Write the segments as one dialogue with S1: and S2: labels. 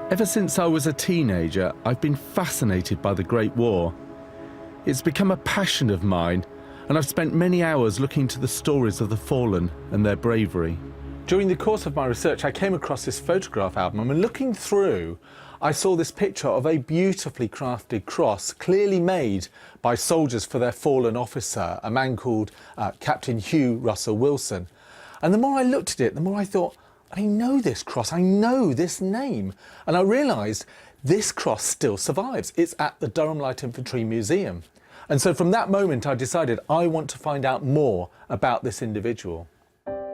S1: Ever since I was a teenager, I've been fascinated by the Great War. It's become a passion of mine, and I've spent many hours looking to the stories of the fallen and their bravery. During the course of my research, I came across this photograph album, and looking through, I saw this picture of a beautifully crafted cross, clearly made by soldiers for their fallen officer, a man called Captain Hugh Russell Wilson. And the more I looked at it, the more I thought, I know this cross, I know this name. And I realised this cross still survives. It's at the Durham Light Infantry Museum. And so from that moment, I decided I want to find out more about this individual.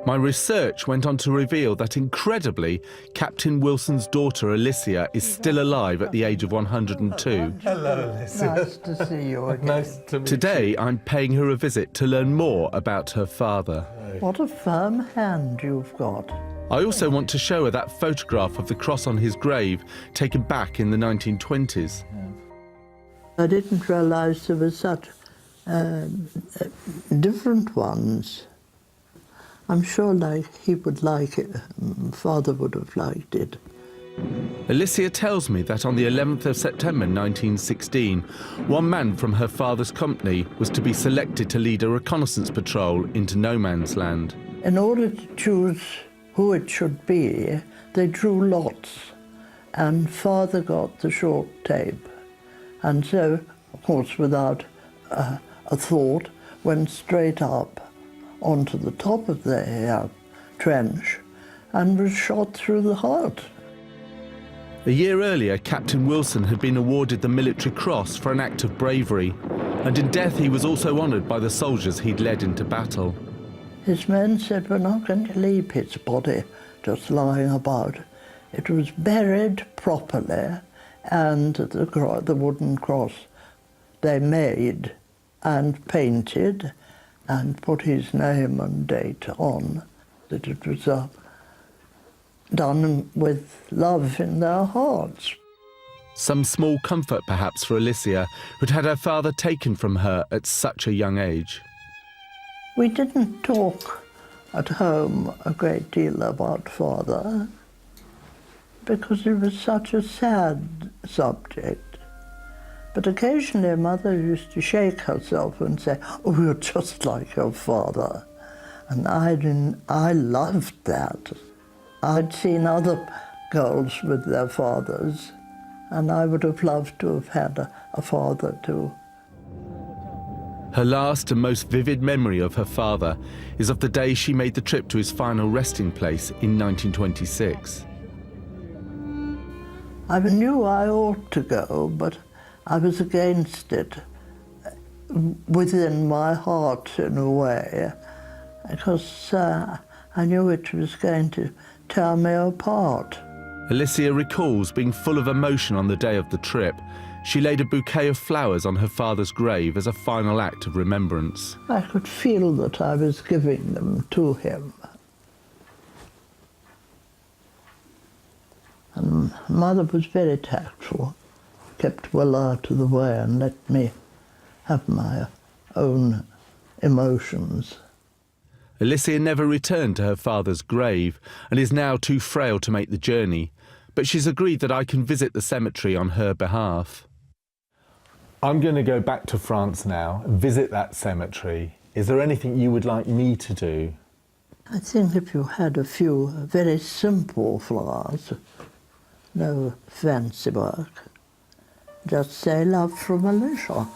S1: My research went on to reveal that, incredibly, Captain Wilson's daughter, Alicia, is still alive at the age of 102.
S2: Hello, Alicia.
S3: Nice to see you again.
S2: Nice to meet
S1: Today, I'm paying her a visit to learn more about her father.
S3: What a firm hand you've got.
S1: I also want to show her that photograph of the cross on his grave, taken back in the 1920s.
S3: I didn't realise there were such different ones. I'm sure he would like it, Father would have liked it.
S1: Alicia tells me that on the 11th of September 1916, one man from her father's company was to be selected to lead a reconnaissance patrol into no man's land.
S3: In order to choose who it should be, they drew lots, and Father got the short tape. And so, of course, without a thought, went straight up onto the top of the trench and was shot through the heart.
S1: A year earlier, Captain Wilson had been awarded the Military Cross for an act of bravery, and in death he was also honoured by the soldiers he'd led into battle.
S3: His men said, we're not going to leave his body just lying about. It was buried properly, and the wooden cross they made and painted and put his name and date on, that it was done with love in their hearts.
S1: Some small comfort perhaps for Alicia, who'd had her father taken from her at such a young age.
S3: We didn't talk at home a great deal about Father because it was such a sad subject. But occasionally Mother used to shake herself and say, oh, you're just like your father. And I loved that. I'd seen other girls with their fathers, and I would have loved to have had a father too.
S1: Her last and most vivid memory of her father is of the day she made the trip to his final resting place in 1926.
S3: I knew I ought to go, but I was against it within my heart in a way, because I knew it was going to tear me apart.
S1: Alicia recalls being full of emotion on the day of the trip. She laid a bouquet of flowers on her father's grave as a final act of remembrance.
S3: I could feel that I was giving them to him. And Mother was very tactful, kept well out of the way and let me have my own emotions.
S1: Alicia never returned to her father's grave and is now too frail to make the journey, but she's agreed that I can visit the cemetery on her behalf.
S2: I'm going to go back to France now and visit that cemetery. Is there anything you would like me to do?
S3: I think if you had a few very simple flowers, no fancy work, just say love from Alicia.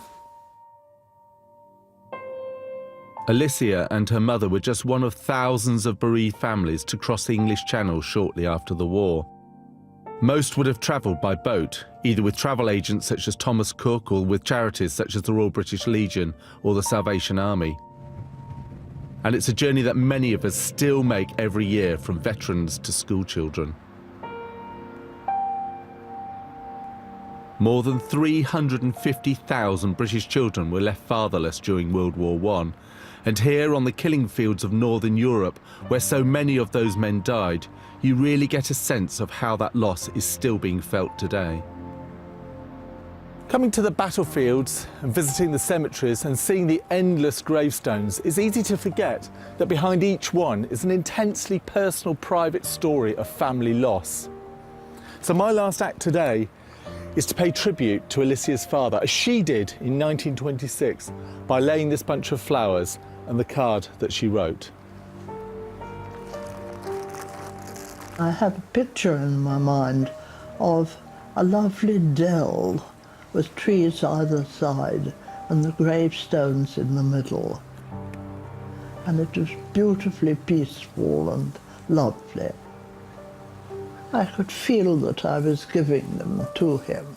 S1: Alicia and her mother were just one of thousands of bereaved families to cross the English Channel shortly after the war. Most would have travelled by boat, either with travel agents such as Thomas Cook or with charities such as the Royal British Legion or the Salvation Army. And it's a journey that many of us still make every year, from veterans to school children. More than 350,000 British children were left fatherless during World War I, and here on the killing fields of Northern Europe, where so many of those men died, you really get a sense of how that loss is still being felt today.
S2: Coming to the battlefields and visiting the cemeteries and seeing the endless gravestones, it's easy to forget that behind each one is an intensely personal, private story of family loss. So my last act today is to pay tribute to Alicia's father, as she did in 1926, by laying this bunch of flowers and the card that she wrote.
S3: I have a picture in my mind of a lovely dell with trees either side and the gravestones in the middle. And it was beautifully peaceful and lovely. I could feel that I was giving them to him.